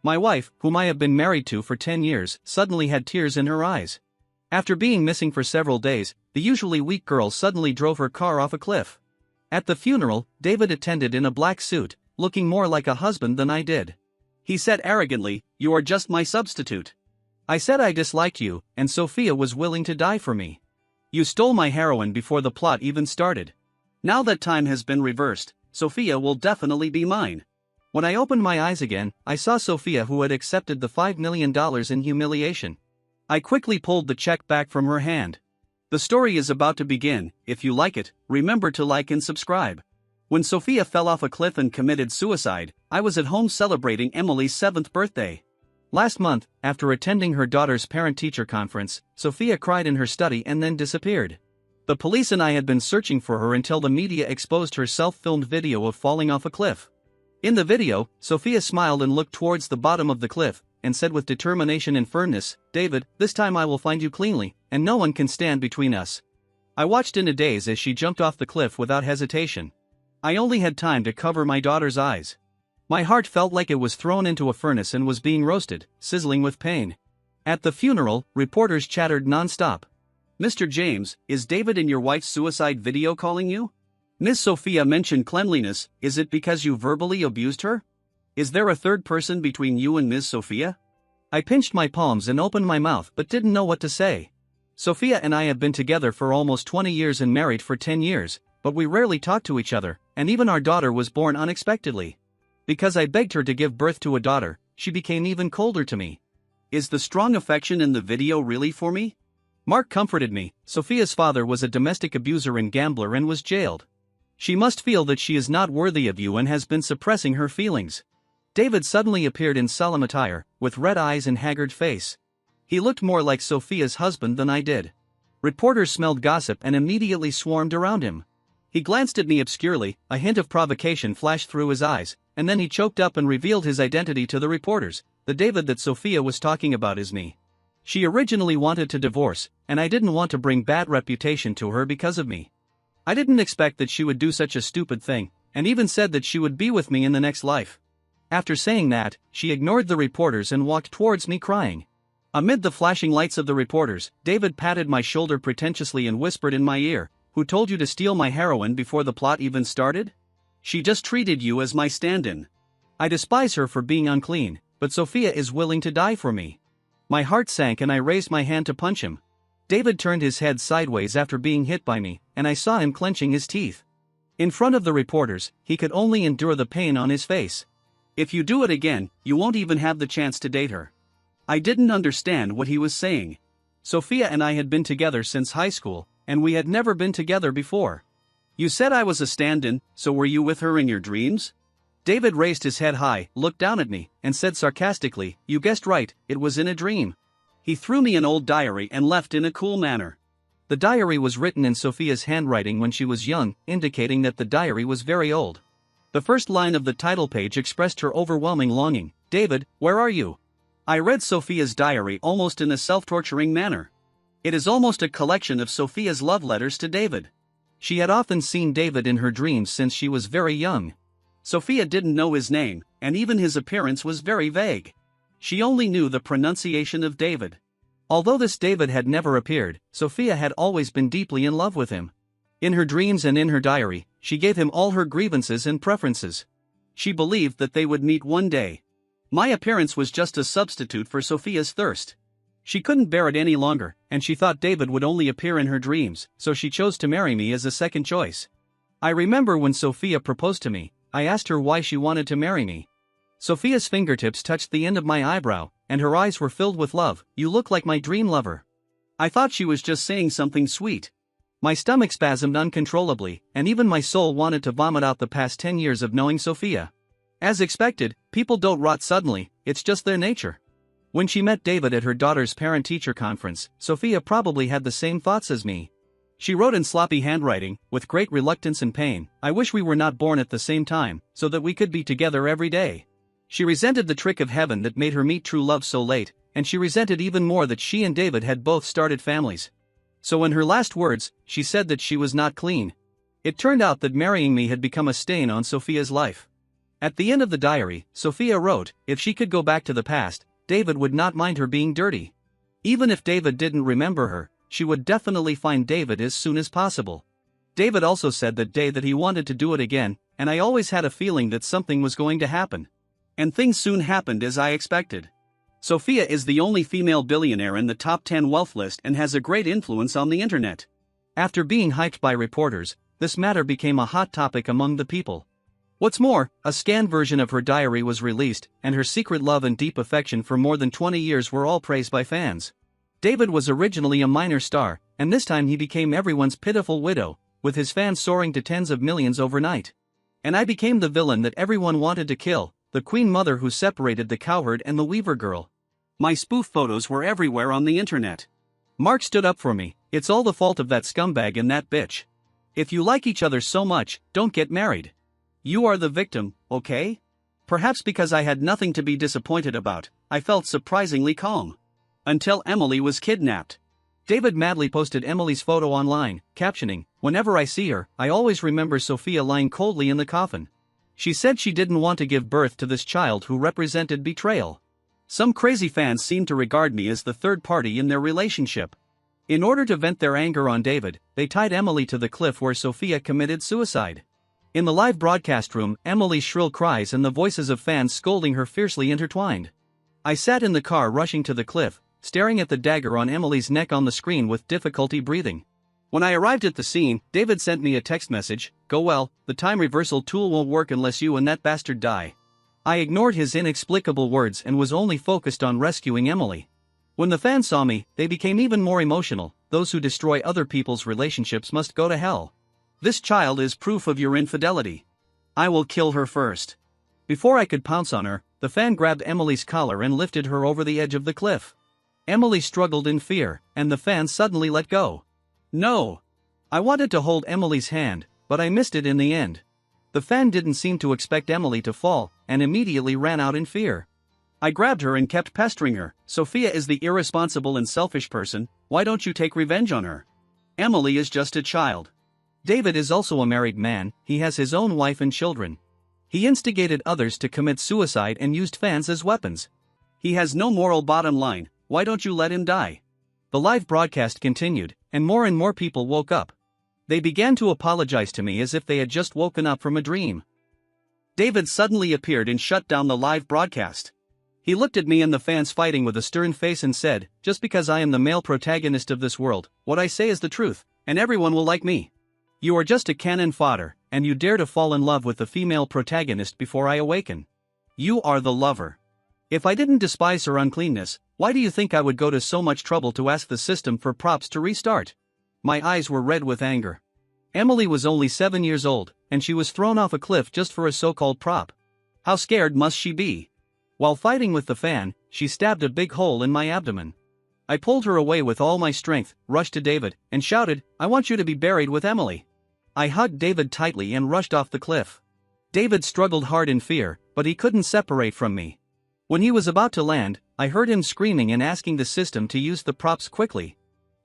My wife, whom I have been married to for 10 years, suddenly had tears in her eyes. After being missing for several days, the usually weak girl suddenly drove her car off a cliff. At the funeral, David attended in a black suit, looking more like a husband than I did. He said arrogantly, "You are just my substitute." I said I disliked you, and Sophia was willing to die for me. You stole my heroine before the plot even started. Now that time has been reversed, Sophia will definitely be mine. When I opened my eyes again, I saw Sophia, who had accepted the $5 million in humiliation. I quickly pulled the check back from her hand. The story is about to begin. If you like it, remember to like and subscribe. When Sophia fell off a cliff and committed suicide, I was at home celebrating Emily's 7th birthday. Last month, after attending her daughter's parent-teacher conference, Sophia cried in her study and then disappeared. The police and I had been searching for her until the media exposed her self-filmed video of falling off a cliff. In the video, Sophia smiled and looked towards the bottom of the cliff, and said with determination and firmness, "David, this time I will find you cleanly, and no one can stand between us." I watched in a daze as she jumped off the cliff without hesitation. I only had time to cover my daughter's eyes. My heart felt like it was thrown into a furnace and was being roasted, sizzling with pain. At the funeral, reporters chattered non-stop. "Mr. James, is David in your wife's suicide video calling you? Miss Sophia mentioned cleanliness. Is it because you verbally abused her? Is there a third person between you and Miss Sophia?" I pinched my palms and opened my mouth but didn't know what to say. Sophia and I have been together for almost 20 years and married for 10 years, but we rarely talk to each other, and even our daughter was born unexpectedly. Because I begged her to give birth to a daughter, she became even colder to me. Is the strong affection in the video really for me? Mark comforted me. Sophia's father was a domestic abuser and gambler and was jailed. She must feel that she is not worthy of you and has been suppressing her feelings. David suddenly appeared in solemn attire, with red eyes and haggard face. He looked more like Sophia's husband than I did. Reporters smelled gossip and immediately swarmed around him. He glanced at me obscurely, a hint of provocation flashed through his eyes, and then he choked up and revealed his identity to the reporters. "The David that Sophia was talking about is me. She originally wanted to divorce, and I didn't want to bring bad reputation to her because of me. I didn't expect that she would do such a stupid thing, and even said that she would be with me in the next life." After saying that, she ignored the reporters and walked towards me crying. Amid the flashing lights of the reporters, David patted my shoulder pretentiously and whispered in my ear, "Who told you to steal my heroine before the plot even started? She just treated you as my stand-in. I despise her for being unclean, but Sophia is willing to die for me." My heart sank and I raised my hand to punch him. David turned his head sideways after being hit by me, and I saw him clenching his teeth. In front of the reporters, he could only endure the pain on his face. "If you do it again, you won't even have the chance to date her." I didn't understand what he was saying. Sophia and I had been together since high school, and we had never been together before. "You said I was a stand-in, so were you with her in your dreams?" David raised his head high, looked down at me, and said sarcastically, "You guessed right, it was in a dream." He threw me an old diary and left in a cool manner. The diary was written in Sophia's handwriting when she was young, indicating that the diary was very old. The first line of the title page expressed her overwhelming longing. "David, where are you?" I read Sophia's diary almost in a self-torturing manner. It is almost a collection of Sophia's love letters to David. She had often seen David in her dreams since she was very young. Sophia didn't know his name, and even his appearance was very vague. She only knew the pronunciation of David. Although this David had never appeared, Sophia had always been deeply in love with him. In her dreams and in her diary, she gave him all her grievances and preferences. She believed that they would meet one day. My appearance was just a substitute for Sophia's thirst. She couldn't bear it any longer, and she thought David would only appear in her dreams, so she chose to marry me as a second choice. I remember when Sophia proposed to me, I asked her why she wanted to marry me. Sophia's fingertips touched the end of my eyebrow, and her eyes were filled with love. "You look like my dream lover." I thought she was just saying something sweet. My stomach spasmed uncontrollably, and even my soul wanted to vomit out the past 10 years of knowing Sophia. As expected, people don't rot suddenly, it's just their nature. When she met David at her daughter's parent-teacher conference, Sophia probably had the same thoughts as me. She wrote in sloppy handwriting, with great reluctance and pain, "I wish we were not born at the same time, so that we could be together every day." She resented the trick of heaven that made her meet true love so late, and she resented even more that she and David had both started families. So in her last words, she said that she was not clean. It turned out that marrying me had become a stain on Sophia's life. At the end of the diary, Sophia wrote, if she could go back to the past, David would not mind her being dirty. Even if David didn't remember her, she would definitely find David as soon as possible. David also said that day that he wanted to do it again, and I always had a feeling that something was going to happen. And things soon happened as I expected. Sophia is the only female billionaire in the top 10 wealth list and has a great influence on the internet. After being hyped by reporters, this matter became a hot topic among the people. What's more, a scanned version of her diary was released, and her secret love and deep affection for more than 20 years were all praised by fans. David was originally a minor star, and this time he became everyone's pitiful widow, with his fans soaring to tens of millions overnight. And I became the villain that everyone wanted to kill, the queen mother who separated the cowherd and the weaver girl. My spoof photos were everywhere on the internet. Mark stood up for me, it's all the fault of that scumbag and that bitch. If you like each other so much, don't get married. You are the victim, okay? Perhaps because I had nothing to be disappointed about, I felt surprisingly calm. Until Emily was kidnapped. David madly posted Emily's photo online, captioning, whenever I see her, I always remember Sophia lying coldly in the coffin. She said she didn't want to give birth to this child who represented betrayal. Some crazy fans seemed to regard me as the third party in their relationship. In order to vent their anger on David, they tied Emily to the cliff where Sophia committed suicide. In the live broadcast room, Emily's shrill cries and the voices of fans scolding her fiercely intertwined. I sat in the car rushing to the cliff, staring at the dagger on Emily's neck on the screen with difficulty breathing. When I arrived at the scene, David sent me a text message, "Go well, the time reversal tool won't work unless you and that bastard die." I ignored his inexplicable words and was only focused on rescuing Emily. When the fans saw me, they became even more emotional. Those who destroy other people's relationships must go to hell. This child is proof of your infidelity. I will kill her first. Before I could pounce on her, the fan grabbed Emily's collar and lifted her over the edge of the cliff. Emily struggled in fear, and the fan suddenly let go. No! I wanted to hold Emily's hand, but I missed it in the end. The fan didn't seem to expect Emily to fall, and immediately ran out in fear. I grabbed her and kept pestering her. Sophia is the irresponsible and selfish person, why don't you take revenge on her? Emily is just a child. David is also a married man, he has his own wife and children. He instigated others to commit suicide and used fans as weapons. He has no moral bottom line, why don't you let him die? The live broadcast continued, and more people woke up. They began to apologize to me as if they had just woken up from a dream. David suddenly appeared and shut down the live broadcast. He looked at me and the fans fighting with a stern face and said, just because I am the male protagonist of this world, what I say is the truth, and everyone will like me. You are just a cannon fodder, and you dare to fall in love with the female protagonist before I awaken. You are the lover. If I didn't despise her uncleanness, why do you think I would go to so much trouble to ask the system for props to restart? My eyes were red with anger. Emily was only 7 years old, and she was thrown off a cliff just for a so-called prop. How scared must she be? While fighting with the fan, she stabbed a big hole in my abdomen. I pulled her away with all my strength, rushed to David, and shouted, I want you to be buried with Emily. I hugged David tightly and rushed off the cliff. David struggled hard in fear, but he couldn't separate from me. When he was about to land, I heard him screaming and asking the system to use the props quickly.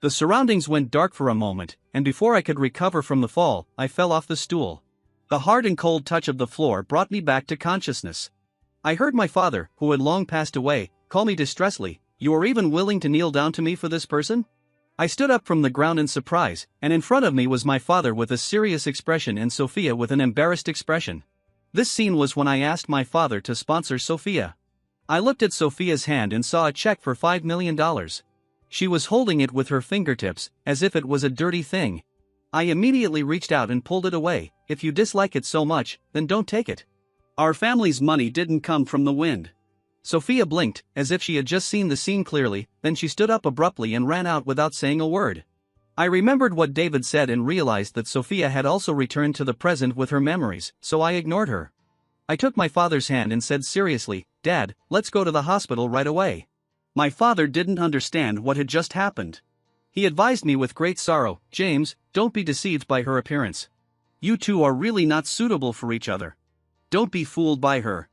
The surroundings went dark for a moment, and before I could recover from the fall, I fell off the stool. The hard and cold touch of the floor brought me back to consciousness. I heard my father, who had long passed away, call me distressfully, "You are even willing to kneel down to me for this person?" I stood up from the ground in surprise, and in front of me was my father with a serious expression and Sophia with an embarrassed expression. This scene was when I asked my father to sponsor Sophia. I looked at Sophia's hand and saw a check for $5 million. She was holding it with her fingertips, as if it was a dirty thing. I immediately reached out and pulled it away. If you dislike it so much, then don't take it. Our family's money didn't come from the wind. Sophia blinked, as if she had just seen the scene clearly, then she stood up abruptly and ran out without saying a word. I remembered what David said and realized that Sophia had also returned to the present with her memories, so I ignored her. I took my father's hand and said seriously, "Dad, let's go to the hospital right away." My father didn't understand what had just happened. He advised me with great sorrow, "James, don't be deceived by her appearance. You two are really not suitable for each other. Don't be fooled by her."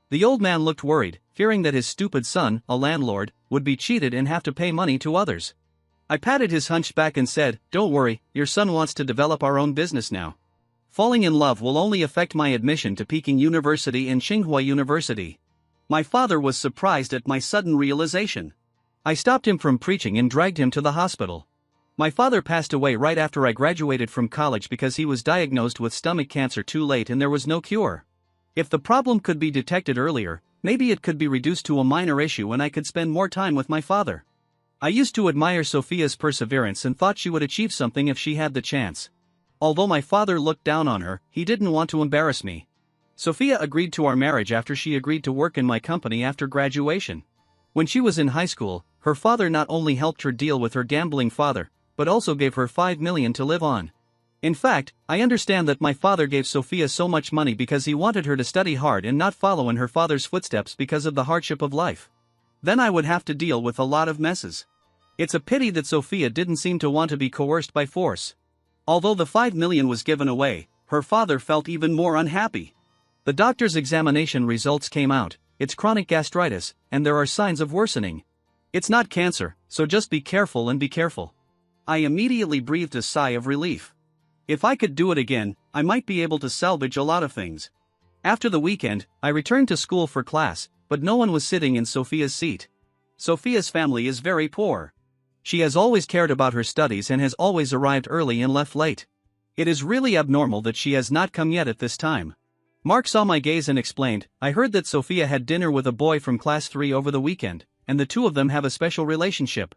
The old man looked worried, fearing that his stupid son, a landlord, would be cheated and have to pay money to others. I patted his hunched back and said, "Don't worry, your son wants to develop our own business now." Falling in love will only affect my admission to Peking University and Tsinghua University. My father was surprised at my sudden realization. I stopped him from preaching and dragged him to the hospital. My father passed away right after I graduated from college because he was diagnosed with stomach cancer too late and there was no cure. If the problem could be detected earlier, maybe it could be reduced to a minor issue and I could spend more time with my father. I used to admire Sophia's perseverance and thought she would achieve something if she had the chance. Although my father looked down on her, he didn't want to embarrass me. Sophia agreed to our marriage after she agreed to work in my company after graduation. When she was in high school, her father not only helped her deal with her gambling father, but also gave her $5 million to live on. In fact, I understand that my father gave Sophia so much money because he wanted her to study hard and not follow in her father's footsteps because of the hardship of life. Then I would have to deal with a lot of messes. It's a pity that Sophia didn't seem to want to be coerced by force. Although the $5 million was given away, her father felt even more unhappy. The doctor's examination results came out, it's chronic gastritis, and there are signs of worsening. It's not cancer, so just be careful and be careful. I immediately breathed a sigh of relief. If I could do it again, I might be able to salvage a lot of things. After the weekend, I returned to school for class, but no one was sitting in Sophia's seat. Sophia's family is very poor. She has always cared about her studies and has always arrived early and left late. It is really abnormal that she has not come yet at this time. Mark saw my gaze and explained, I heard that Sophia had dinner with a boy from class 3 over the weekend, and the two of them have a special relationship.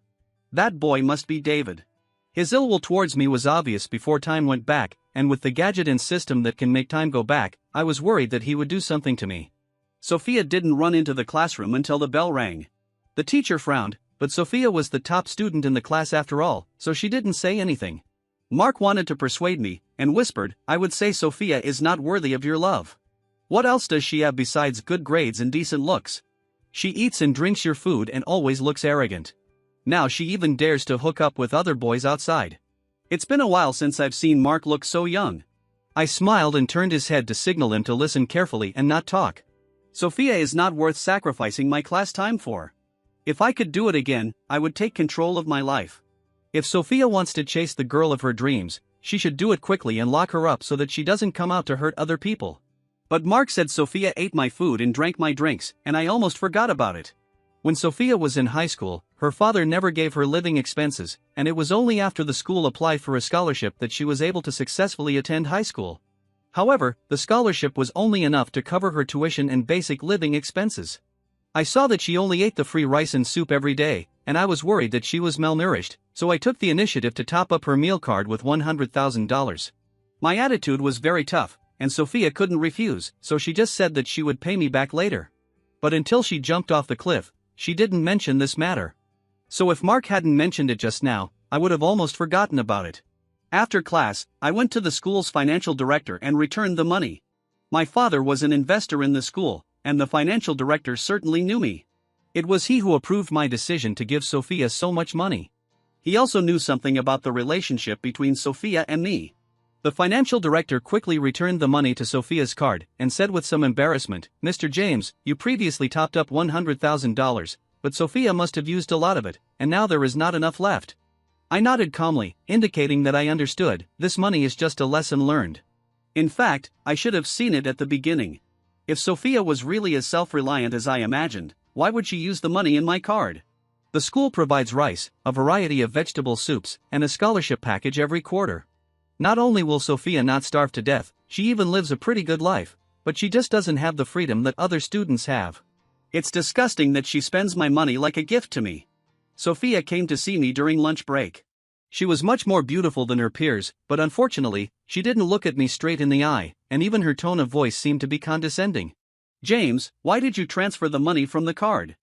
That boy must be David. His ill will towards me was obvious before time went back, and with the gadget and system that can make time go back, I was worried that he would do something to me. Sophia didn't run into the classroom until the bell rang. The teacher frowned, but Sophia was the top student in the class after all, so she didn't say anything. Mark wanted to persuade me, and whispered, I would say Sophia is not worthy of your love. What else does she have besides good grades and decent looks? She eats and drinks your food and always looks arrogant. Now she even dares to hook up with other boys outside. It's been a while since I've seen Mark look so young. I smiled and turned his head to signal him to listen carefully and not talk. Sophia is not worth sacrificing my class time for. If I could do it again, I would take control of my life. If Sophia wants to chase the girl of her dreams, she should do it quickly and lock her up so that she doesn't come out to hurt other people. But Mark said Sophia ate my food and drank my drinks, and I almost forgot about it. When Sophia was in high school, her father never gave her living expenses, and it was only after the school applied for a scholarship that she was able to successfully attend high school. However, the scholarship was only enough to cover her tuition and basic living expenses. I saw that she only ate the free rice and soup every day, and I was worried that she was malnourished, so I took the initiative to top up her meal card with $100,000. My attitude was very tough, and Sophia couldn't refuse, so she just said that she would pay me back later. But until she jumped off the cliff, she didn't mention this matter. So if Mark hadn't mentioned it just now, I would have almost forgotten about it. After class, I went to the school's financial director and returned the money. My father was an investor in the school, and the financial director certainly knew me. It was he who approved my decision to give Sophia so much money. He also knew something about the relationship between Sophia and me. The financial director quickly returned the money to Sophia's card and said with some embarrassment, Mr. James, you previously topped up $100,000, but Sophia must have used a lot of it, and now there is not enough left. I nodded calmly, indicating that I understood, this money is just a lesson learned. In fact, I should have seen it at the beginning. If Sophia was really as self-reliant as I imagined, why would she use the money in my card? The school provides rice, a variety of vegetable soups, and a scholarship package every quarter. Not only will Sophia not starve to death, she even lives a pretty good life, but she just doesn't have the freedom that other students have. It's disgusting that she spends my money like a gift to me. Sophia came to see me during lunch break. She was much more beautiful than her peers, but unfortunately, she didn't look at me straight in the eye, and even her tone of voice seemed to be condescending. James, why did you transfer the money from the card?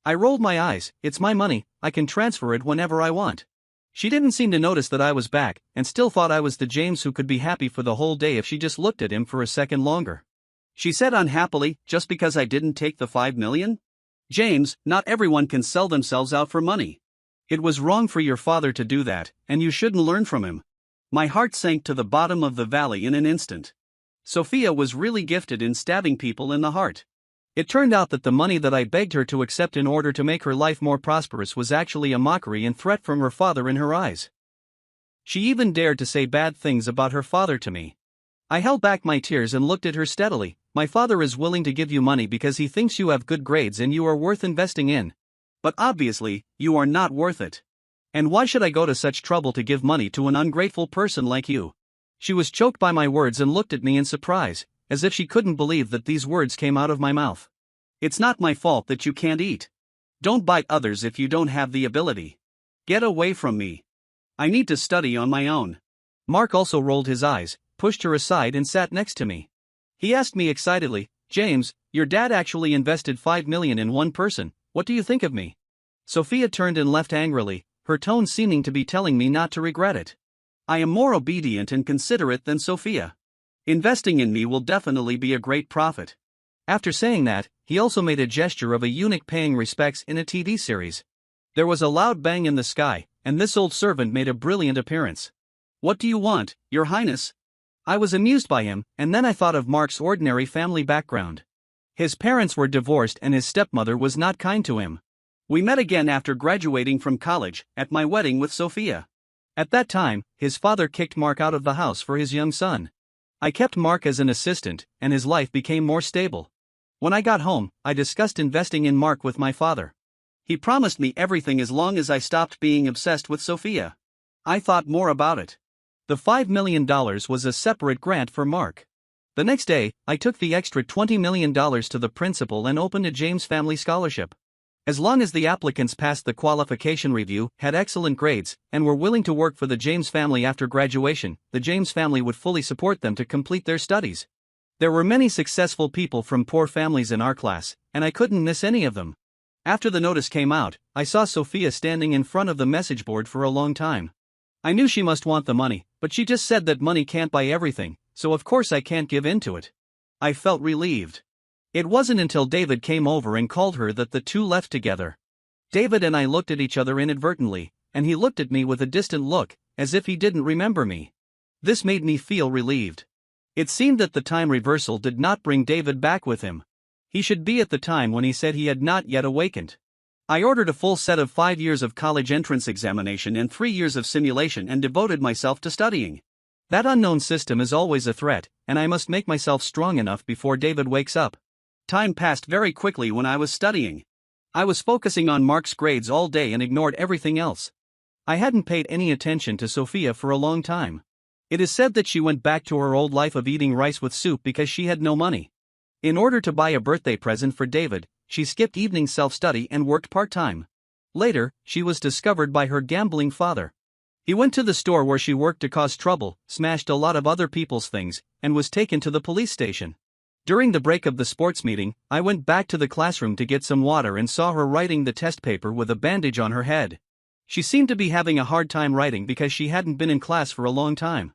I rolled my eyes, it's my money, I can transfer it whenever I want. She didn't seem to notice that I was back, and still thought I was the James who could be happy for the whole day if she just looked at him for a second longer. She said unhappily, just because I didn't take the $5 million? James, not everyone can sell themselves out for money. It was wrong for your father to do that, and you shouldn't learn from him. My heart sank to the bottom of the valley in an instant. Sophia was really gifted in stabbing people in the heart. It turned out that the money that I begged her to accept in order to make her life more prosperous was actually a mockery and threat from her father in her eyes. She even dared to say bad things about her father to me. I held back my tears and looked at her steadily. My father is willing to give you money because he thinks you have good grades and you are worth investing in. But obviously, you are not worth it. And why should I go to such trouble to give money to an ungrateful person like you? She was choked by my words and looked at me in surprise, as if she couldn't believe that these words came out of my mouth. It's not my fault that you can't eat. Don't bite others if you don't have the ability. Get away from me. I need to study on my own. Mark also rolled his eyes, pushed her aside and sat next to me. He asked me excitedly, James, your dad actually invested $5 million in one person, what do you think of me? Sophia turned and left angrily, her tone seeming to be telling me not to regret it. I am more obedient and considerate than Sophia. Investing in me will definitely be a great profit. After saying that, he also made a gesture of a eunuch paying respects in a TV series. There was a loud bang in the sky, and this old servant made a brilliant appearance. What do you want, Your Highness? I was amused by him, and then I thought of Mark's ordinary family background. His parents were divorced and his stepmother was not kind to him. We met again after graduating from college, at my wedding with Sophia. At that time, his father kicked Mark out of the house for his young son. I kept Mark as an assistant, and his life became more stable. When I got home, I discussed investing in Mark with my father. He promised me everything as long as I stopped being obsessed with Sophia. I thought more about it. The $5 million was a separate grant for Mark. The next day, I took the extra $20 million to the principal and opened a James Family Scholarship. As long as the applicants passed the qualification review, had excellent grades, and were willing to work for the James family after graduation, the James family would fully support them to complete their studies. There were many successful people from poor families in our class, and I couldn't miss any of them. After the notice came out, I saw Sophia standing in front of the message board for a long time. I knew she must want the money, but she just said that money can't buy everything, so of course I can't give in to it. I felt relieved. It wasn't until David came over and called her that the two left together. David and I looked at each other inadvertently, and he looked at me with a distant look, as if he didn't remember me. This made me feel relieved. It seemed that the time reversal did not bring David back with him. He should be at the time when he said he had not yet awakened. I ordered a full set of 5 years of college entrance examination and 3 years of simulation and devoted myself to studying. That unknown system is always a threat, and I must make myself strong enough before David wakes up. Time passed very quickly when I was studying. I was focusing on Mark's grades all day and ignored everything else. I hadn't paid any attention to Sophia for a long time. It is said that she went back to her old life of eating rice with soup because she had no money. In order to buy a birthday present for David, she skipped evening self-study and worked part-time. Later, she was discovered by her gambling father. He went to the store where she worked to cause trouble, smashed a lot of other people's things, and was taken to the police station. During the break of the sports meeting, I went back to the classroom to get some water and saw her writing the test paper with a bandage on her head. She seemed to be having a hard time writing because she hadn't been in class for a long time.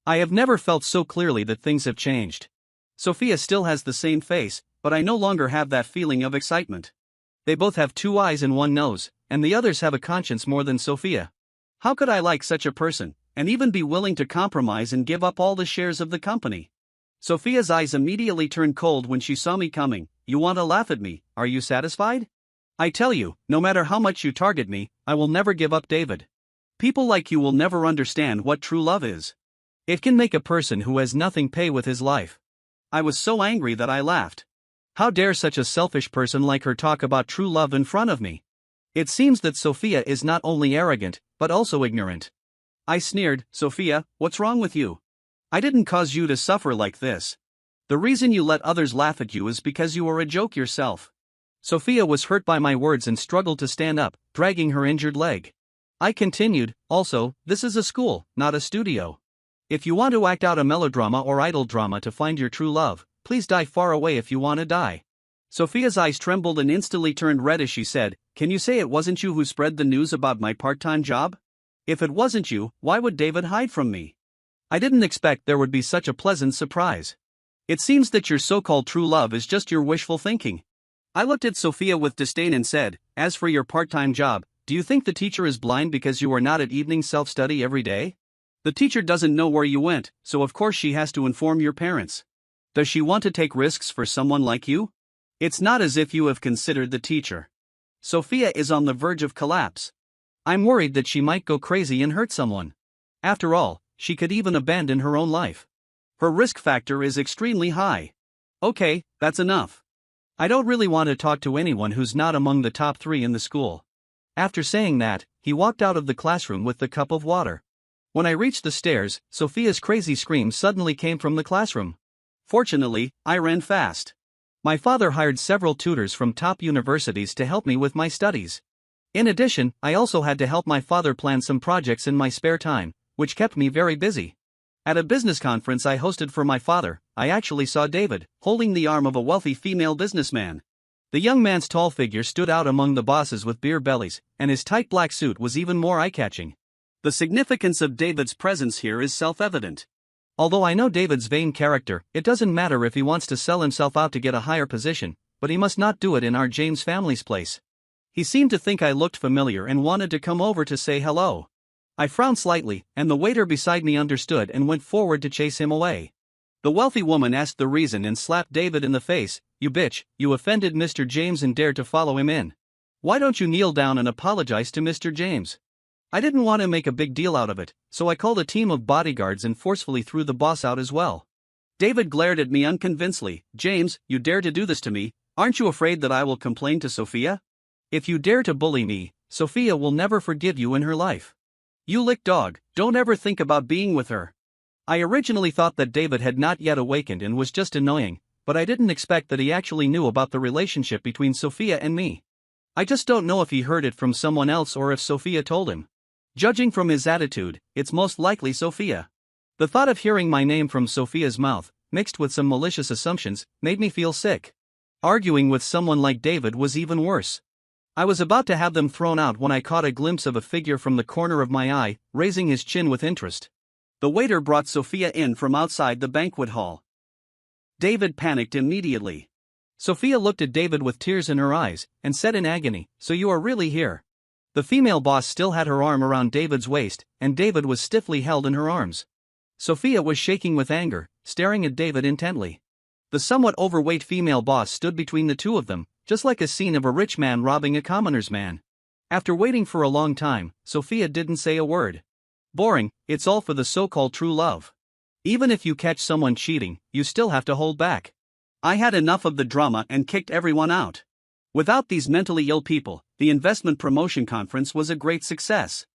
I have never felt so clearly that things have changed. Sophia still has the same face, but I no longer have that feeling of excitement. They both have 2 eyes and 1 nose, and the others have a conscience more than Sophia. How could I like such a person, and even be willing to compromise and give up all the shares of the company? Sophia's eyes immediately turned cold when she saw me coming. You want to laugh at me, are you satisfied? I tell you, no matter how much you target me, I will never give up David. People like you will never understand what true love is. It can make a person who has nothing pay with his life. I was so angry that I laughed. How dare such a selfish person like her talk about true love in front of me? It seems that Sophia is not only arrogant, but also ignorant. I sneered, Sophia, what's wrong with you? I didn't cause you to suffer like this. The reason you let others laugh at you is because you are a joke yourself. Sophia was hurt by my words and struggled to stand up, dragging her injured leg. I continued, also, this is a school, not a studio. If you want to act out a melodrama or idle drama to find your true love, please die far away if you want to die. Sophia's eyes trembled and instantly turned red as she said, Can you say it wasn't you who spread the news about my part-time job? If it wasn't you, why would David hide from me? I didn't expect there would be such a pleasant surprise. It seems that your so-called true love is just your wishful thinking. I looked at Sophia with disdain and said, As for your part-time job, do you think the teacher is blind because you are not at evening self-study every day? The teacher doesn't know where you went, so of course she has to inform your parents. Does she want to take risks for someone like you? It's not as if you have considered the teacher. Sophia is on the verge of collapse. I'm worried that she might go crazy and hurt someone. After all, she could even abandon her own life. Her risk factor is extremely high. Okay, that's enough. I don't really want to talk to anyone who's not among the top 3 in the school. After saying that, he walked out of the classroom with the cup of water. When I reached the stairs, Sophia's crazy scream suddenly came from the classroom. Fortunately, I ran fast. My father hired several tutors from top universities to help me with my studies. In addition, I also had to help my father plan some projects in my spare time, which kept me very busy. At a business conference I hosted for my father, I actually saw David, holding the arm of a wealthy female businessman. The young man's tall figure stood out among the bosses with beer bellies, and his tight black suit was even more eye-catching. The significance of David's presence here is self-evident. Although I know David's vain character, it doesn't matter if he wants to sell himself out to get a higher position, but he must not do it in our James family's place. He seemed to think I looked familiar and wanted to come over to say hello. I frowned slightly, and the waiter beside me understood and went forward to chase him away. The wealthy woman asked the reason and slapped David in the face. "You bitch, you offended Mr. James and dared to follow him in. Why don't you kneel down and apologize to Mr. James?" I didn't want to make a big deal out of it, so I called a team of bodyguards and forcefully threw the boss out as well. David glared at me unconvincingly. "James, you dare to do this to me? Aren't you afraid that I will complain to Sophia? If you dare to bully me, Sophia will never forgive you in her life. You lick dog, don't ever think about being with her." I originally thought that David had not yet awakened and was just annoying, but I didn't expect that he actually knew about the relationship between Sophia and me. I just don't know if he heard it from someone else or if Sophia told him. Judging from his attitude, it's most likely Sophia. The thought of hearing my name from Sophia's mouth, mixed with some malicious assumptions, made me feel sick. Arguing with someone like David was even worse. I was about to have them thrown out when I caught a glimpse of a figure from the corner of my eye, raising his chin with interest. The waiter brought Sophia in from outside the banquet hall. David panicked immediately. Sophia looked at David with tears in her eyes, and said in agony, "So you are really here?" The female boss still had her arm around David's waist, and David was stiffly held in her arms. Sophia was shaking with anger, staring at David intently. The somewhat overweight female boss stood between the two of them, just like a scene of a rich man robbing a commoner's man. After waiting for a long time, Sophia didn't say a word. Boring, it's all for the so-called true love. Even if you catch someone cheating, you still have to hold back. I had enough of the drama and kicked everyone out. Without these mentally ill people, the investment promotion conference was a great success.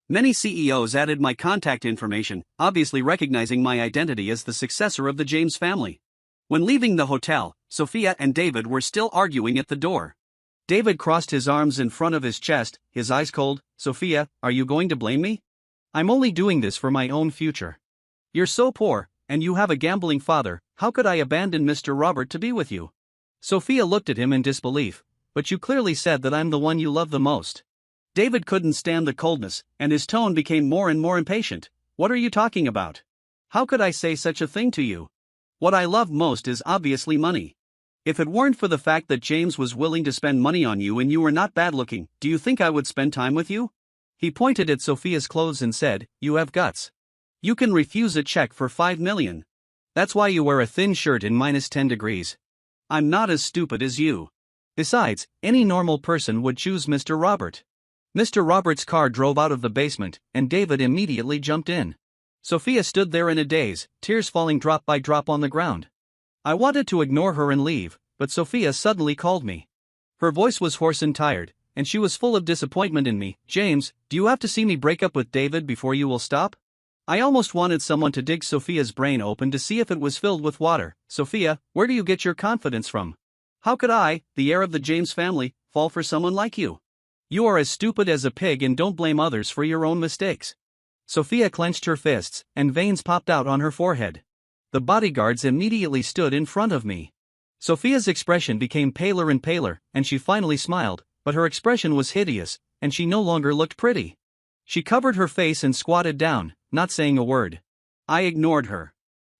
Many CEOs added my contact information, obviously recognizing my identity as the successor of the James family. When leaving the hotel, Sophia and David were still arguing at the door. David crossed his arms in front of his chest, his eyes cold. "Sophia, are you going to blame me? I'm only doing this for my own future. You're so poor, and you have a gambling father, how could I abandon Mr. Robert to be with you?" Sophia looked at him in disbelief. "But you clearly said that I'm the one you love the most." David couldn't stand the coldness, and his tone became more and more impatient. "What are you talking about? How could I say such a thing to you? What I love most is obviously money. If it weren't for the fact that James was willing to spend money on you and you were not bad looking, do you think I would spend time with you?" He pointed at Sophia's clothes and said, "You have guts. You can refuse a check for $5 million. That's why you wear a thin shirt in -10 degrees. I'm not as stupid as you. Besides, any normal person would choose Mr. Robert." Mr. Robert's car drove out of the basement, and David immediately jumped in. Sophia stood there in a daze, tears falling drop by drop on the ground. I wanted to ignore her and leave, but Sophia suddenly called me. Her voice was hoarse and tired, and she was full of disappointment in me. "James, do you have to see me break up with David before you will stop?" I almost wanted someone to dig Sophia's brain open to see if it was filled with water. "Sophia, where do you get your confidence from? How could I, the heir of the James family, fall for someone like you? You are as stupid as a pig and don't blame others for your own mistakes." Sophia clenched her fists, and veins popped out on her forehead. The bodyguards immediately stood in front of me. Sophia's expression became paler and paler, and she finally smiled, but her expression was hideous, and she no longer looked pretty. She covered her face and squatted down, not saying a word. I ignored her.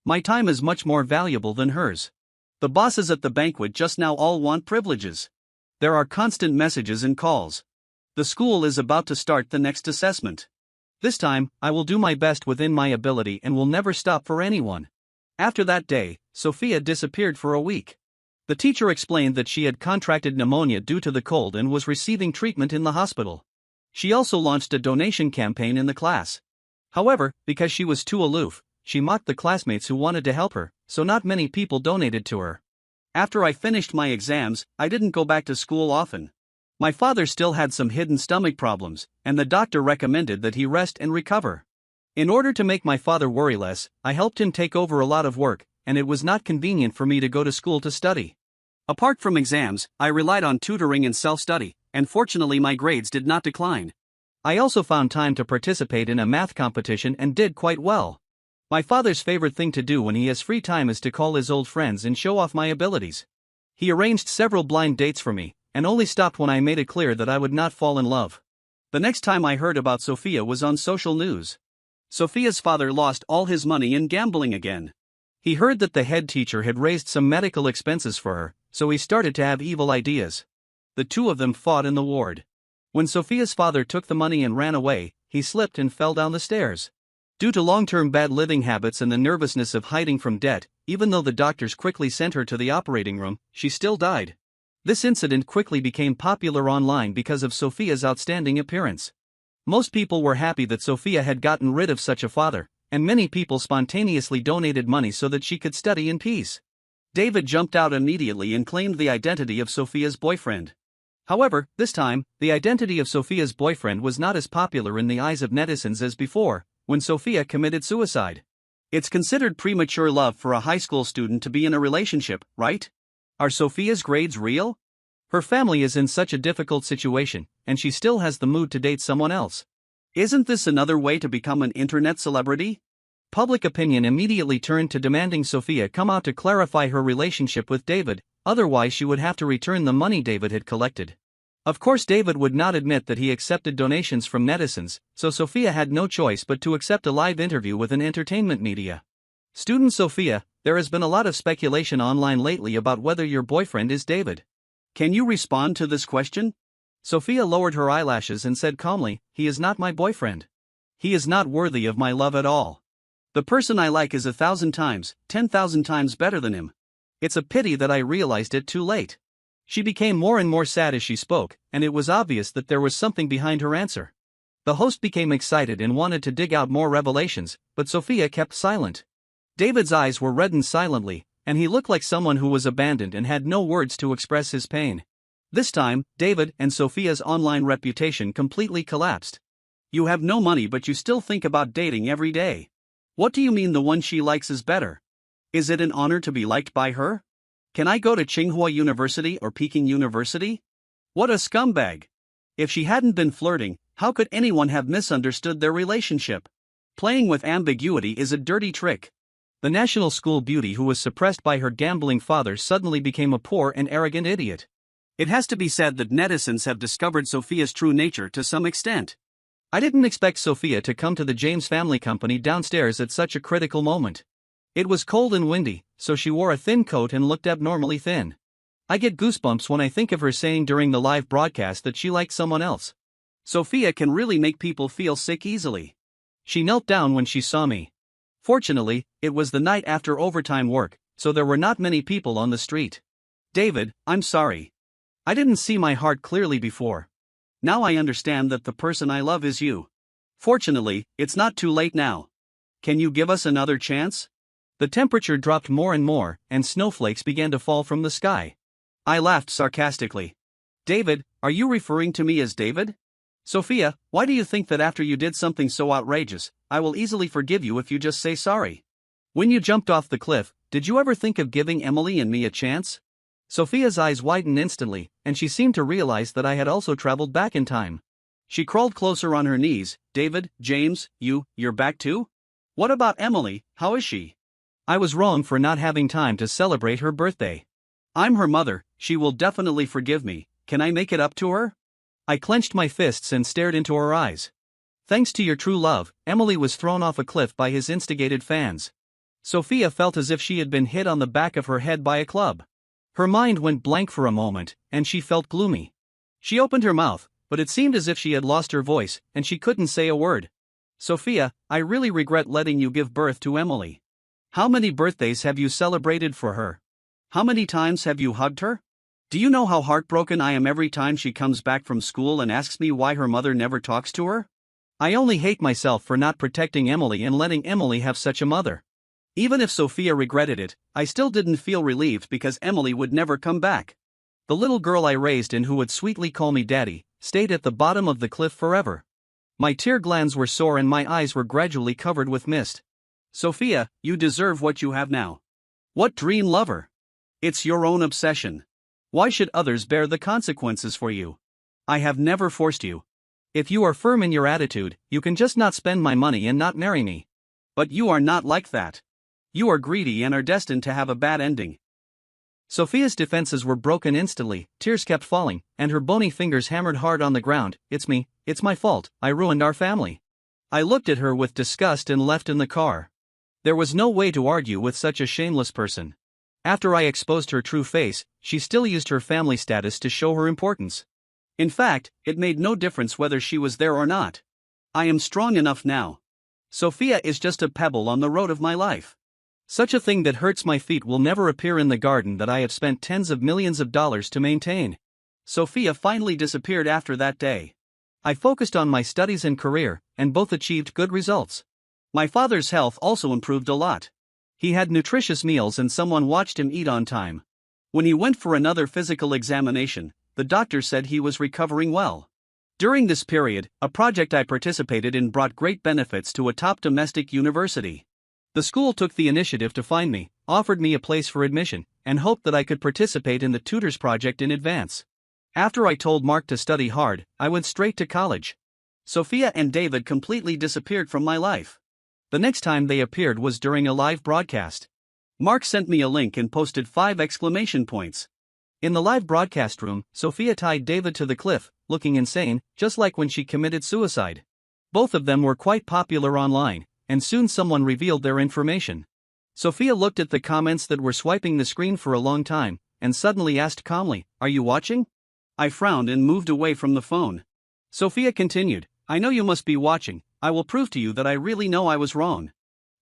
My time is much more valuable than hers. The bosses at the banquet just now all want privileges. There are constant messages and calls. The school is about to start the next assessment. This time, I will do my best within my ability and will never stop for anyone. After that day, Sophia disappeared for a week. The teacher explained that she had contracted pneumonia due to the cold and was receiving treatment in the hospital. She also launched a donation campaign in the class. However, because she was too aloof, she mocked the classmates who wanted to help her, so not many people donated to her. After I finished my exams, I didn't go back to school often. My father still had some hidden stomach problems, and the doctor recommended that he rest and recover. In order to make my father worry less, I helped him take over a lot of work, and it was not convenient for me to go to school to study. Apart from exams, I relied on tutoring and self-study, and fortunately my grades did not decline. I also found time to participate in a math competition and did quite well. My father's favorite thing to do when he has free time is to call his old friends and show off my abilities. He arranged several blind dates for me, and only stopped when I made it clear that I would not fall in love. The next time I heard about Sophia was on social news. Sophia's father lost all his money in gambling again. He heard that the head teacher had raised some medical expenses for her, so he started to have evil ideas. The two of them fought in the ward. When Sophia's father took the money and ran away, he slipped and fell down the stairs. Due to long-term bad living habits and the nervousness of hiding from debt, even though the doctors quickly sent her to the operating room, she still died. This incident quickly became popular online because of Sophia's outstanding appearance. Most people were happy that Sophia had gotten rid of such a father, and many people spontaneously donated money so that she could study in peace. David jumped out immediately and claimed the identity of Sophia's boyfriend. However, this time, the identity of Sophia's boyfriend was not as popular in the eyes of netizens as before, when Sophia committed suicide. It's considered premature love for a high school student to be in a relationship, right? Are Sophia's grades real? Her family is in such a difficult situation, and she still has the mood to date someone else. Isn't this another way to become an internet celebrity? Public opinion immediately turned to demanding Sophia come out to clarify her relationship with David, otherwise she would have to return the money David had collected. Of course, David would not admit that he accepted donations from netizens, so Sophia had no choice but to accept a live interview with an entertainment media. Student Sophia, there has been a lot of speculation online lately about whether your boyfriend is David. Can you respond to this question? Sophia lowered her eyelashes and said calmly, "He is not my boyfriend. He is not worthy of my love at all. The person I like is 1,000 times, 10,000 times better than him. It's a pity that I realized it too late." She became more and more sad as she spoke, and it was obvious that there was something behind her answer. The host became excited and wanted to dig out more revelations, but Sophia kept silent. David's eyes were reddened silently, and he looked like someone who was abandoned and had no words to express his pain. This time, David and Sophia's online reputation completely collapsed. You have no money but you still think about dating every day. What do you mean the one she likes is better? Is it an honor to be liked by her? Can I go to Tsinghua University or Peking University? What a scumbag! If she hadn't been flirting, how could anyone have misunderstood their relationship? Playing with ambiguity is a dirty trick. The national school beauty who was suppressed by her gambling father suddenly became a poor and arrogant idiot. It has to be said that netizens have discovered Sophia's true nature to some extent. I didn't expect Sophia to come to the James family company downstairs at such a critical moment. It was cold and windy, so she wore a thin coat and looked abnormally thin. I get goosebumps when I think of her saying during the live broadcast that she liked someone else. Sophia can really make people feel sick easily. She knelt down when she saw me. Fortunately, it was the night after overtime work, so there were not many people on the street. David, I'm sorry. I didn't see my heart clearly before. Now I understand that the person I love is you. Fortunately, it's not too late now. Can you give us another chance? The temperature dropped more and more, and snowflakes began to fall from the sky. I laughed sarcastically. David, are you referring to me as David? Sophia, why do you think that after you did something so outrageous, I will easily forgive you if you just say sorry? When you jumped off the cliff, did you ever think of giving Emily and me a chance? Sophia's eyes widened instantly, and she seemed to realize that I had also traveled back in time. She crawled closer on her knees. David, James, you're back too? What about Emily, how is she? I was wrong for not having time to celebrate her birthday. I'm her mother, she will definitely forgive me. Can I make it up to her? I clenched my fists and stared into her eyes. Thanks to your true love, Emily was thrown off a cliff by his instigated fans. Sophia felt as if she had been hit on the back of her head by a club. Her mind went blank for a moment, and she felt gloomy. She opened her mouth, but it seemed as if she had lost her voice, and she couldn't say a word. Sophia, I really regret letting you give birth to Emily. How many birthdays have you celebrated for her? How many times have you hugged her? Do you know how heartbroken I am every time she comes back from school and asks me why her mother never talks to her? I only hate myself for not protecting Emily and letting Emily have such a mother. Even if Sophia regretted it, I still didn't feel relieved because Emily would never come back. The little girl I raised and who would sweetly call me daddy, stayed at the bottom of the cliff forever. My tear glands were sore and my eyes were gradually covered with mist. Sophia, you deserve what you have now. What dream lover? It's your own obsession. Why should others bear the consequences for you? I have never forced you. If you are firm in your attitude, you can just not spend my money and not marry me. But you are not like that. You are greedy and are destined to have a bad ending. Sophia's defenses were broken instantly, tears kept falling, and her bony fingers hammered hard on the ground. It's me, it's my fault, I ruined our family. I looked at her with disgust and left in the car. There was no way to argue with such a shameless person. After I exposed her true face, she still used her family status to show her importance. In fact, it made no difference whether she was there or not. I am strong enough now. Sophia is just a pebble on the road of my life. Such a thing that hurts my feet will never appear in the garden that I have spent tens of millions of dollars to maintain. Sophia finally disappeared after that day. I focused on my studies and career, and both achieved good results. My father's health also improved a lot. He had nutritious meals and someone watched him eat on time. When he went for another physical examination, the doctor said he was recovering well. During this period, a project I participated in brought great benefits to a top domestic university. The school took the initiative to find me, offered me a place for admission, and hoped that I could participate in the tutors project in advance. After I told Mark to study hard, I went straight to college. Sophia and David completely disappeared from my life. The next time they appeared was during a live broadcast. Mark sent me a link and posted 5 exclamation points. In the live broadcast room, Sophia tied David to the cliff, looking insane, just like when she committed suicide. Both of them were quite popular online, and soon someone revealed their information. Sophia looked at the comments that were swiping the screen for a long time, and suddenly asked calmly, "Are you watching?" I frowned and moved away from the phone. Sophia continued, "I know you must be watching. I will prove to you that I really know I was wrong.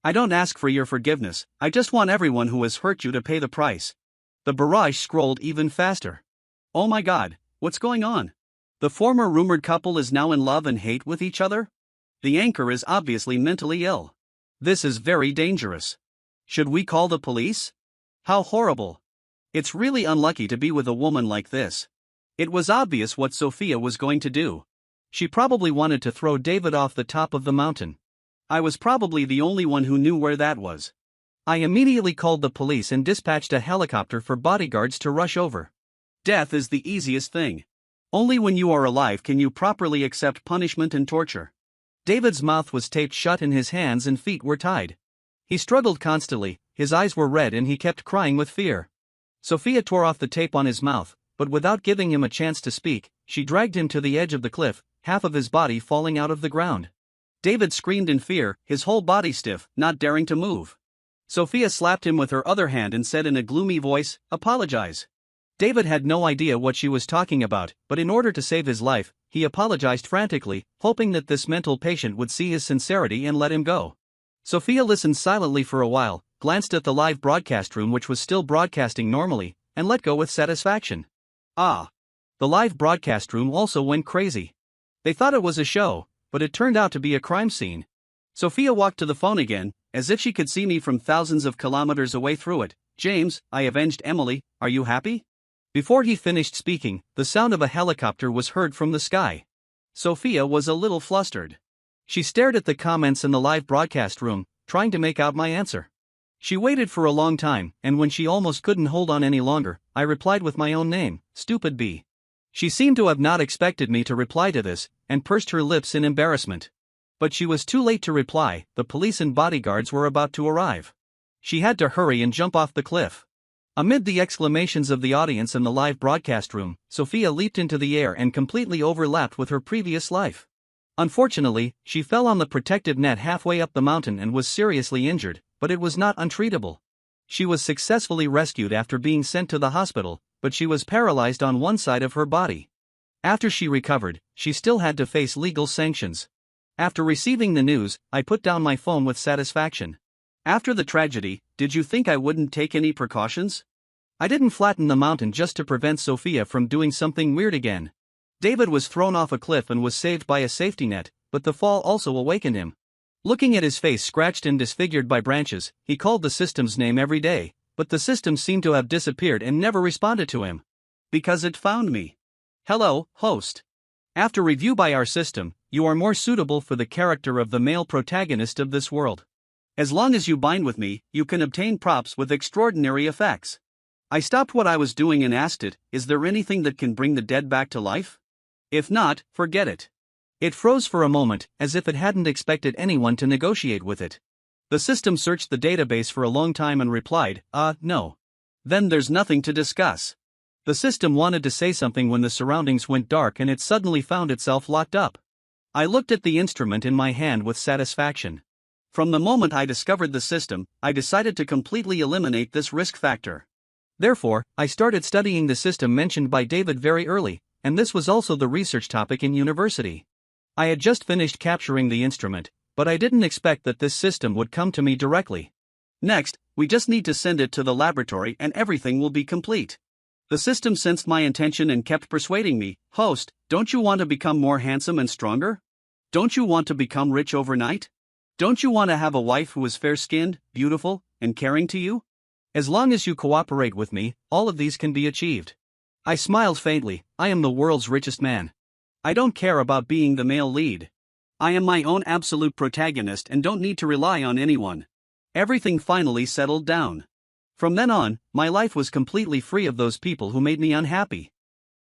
I don't ask for your forgiveness, I just want everyone who has hurt you to pay the price." The barrage scrolled even faster. Oh my god, what's going on? The former rumored couple is now in love and hate with each other? The anchor is obviously mentally ill. This is very dangerous. Should we call the police? How horrible. It's really unlucky to be with a woman like this. It was obvious what Sophia was going to do. She probably wanted to throw David off the top of the mountain. I was probably the only one who knew where that was. I immediately called the police and dispatched a helicopter for bodyguards to rush over. Death is the easiest thing. Only when you are alive can you properly accept punishment and torture. David's mouth was taped shut and his hands and feet were tied. He struggled constantly, his eyes were red and he kept crying with fear. Sophia tore off the tape on his mouth, but without giving him a chance to speak, she dragged him to the edge of the cliff, half of his body falling out of the ground. David screamed in fear, his whole body stiff, not daring to move. Sophia slapped him with her other hand and said in a gloomy voice, "Apologize." David had no idea what she was talking about, but in order to save his life, he apologized frantically, hoping that this mental patient would see his sincerity and let him go. Sophia listened silently for a while, glanced at the live broadcast room which was still broadcasting normally, and let go with satisfaction. Ah! The live broadcast room also went crazy. They thought it was a show, but it turned out to be a crime scene. Sophia walked to the phone again, as if she could see me from thousands of kilometers away through it. "James, I avenged Emily, are you happy?" Before he finished speaking, the sound of a helicopter was heard from the sky. Sophia was a little flustered. She stared at the comments in the live broadcast room, trying to make out my answer. She waited for a long time, and when she almost couldn't hold on any longer, I replied with my own name, "Stupid B." She seemed to have not expected me to reply to this, and pursed her lips in embarrassment. But she was too late to reply, the police and bodyguards were about to arrive. She had to hurry and jump off the cliff. Amid the exclamations of the audience in the live broadcast room, Sophia leaped into the air and completely overlapped with her previous life. Unfortunately, she fell on the protective net halfway up the mountain and was seriously injured, but it was not untreatable. She was successfully rescued after being sent to the hospital, but she was paralyzed on one side of her body. After she recovered, she still had to face legal sanctions. After receiving the news, I put down my phone with satisfaction. After the tragedy, did you think I wouldn't take any precautions? I didn't flatten the mountain just to prevent Sophia from doing something weird again. David was thrown off a cliff and was saved by a safety net, but the fall also awakened him. Looking at his face scratched and disfigured by branches, he called the system's name every day, but the system seemed to have disappeared and never responded to him. Because it found me. Hello, host. After review by our system, you are more suitable for the character of the male protagonist of this world. As long as you bind with me, you can obtain props with extraordinary effects. I stopped what I was doing and asked it, is there anything that can bring the dead back to life? If not, forget it. It froze for a moment, as if it hadn't expected anyone to negotiate with it. The system searched the database for a long time and replied, no. Then there's nothing to discuss. The system wanted to say something when the surroundings went dark and it suddenly found itself locked up. I looked at the instrument in my hand with satisfaction. From the moment I discovered the system, I decided to completely eliminate this risk factor. Therefore, I started studying the system mentioned by David very early, and this was also the research topic in university. I had just finished capturing the instrument, but I didn't expect that this system would come to me directly. Next, we just need to send it to the laboratory and everything will be complete. The system sensed my intention and kept persuading me, host, don't you want to become more handsome and stronger? Don't you want to become rich overnight? Don't you want to have a wife who is fair-skinned, beautiful, and caring to you? As long as you cooperate with me, all of these can be achieved. I smiled faintly. I am the world's richest man. I don't care about being the male lead. I am my own absolute protagonist and don't need to rely on anyone. Everything finally settled down. From then on, my life was completely free of those people who made me unhappy.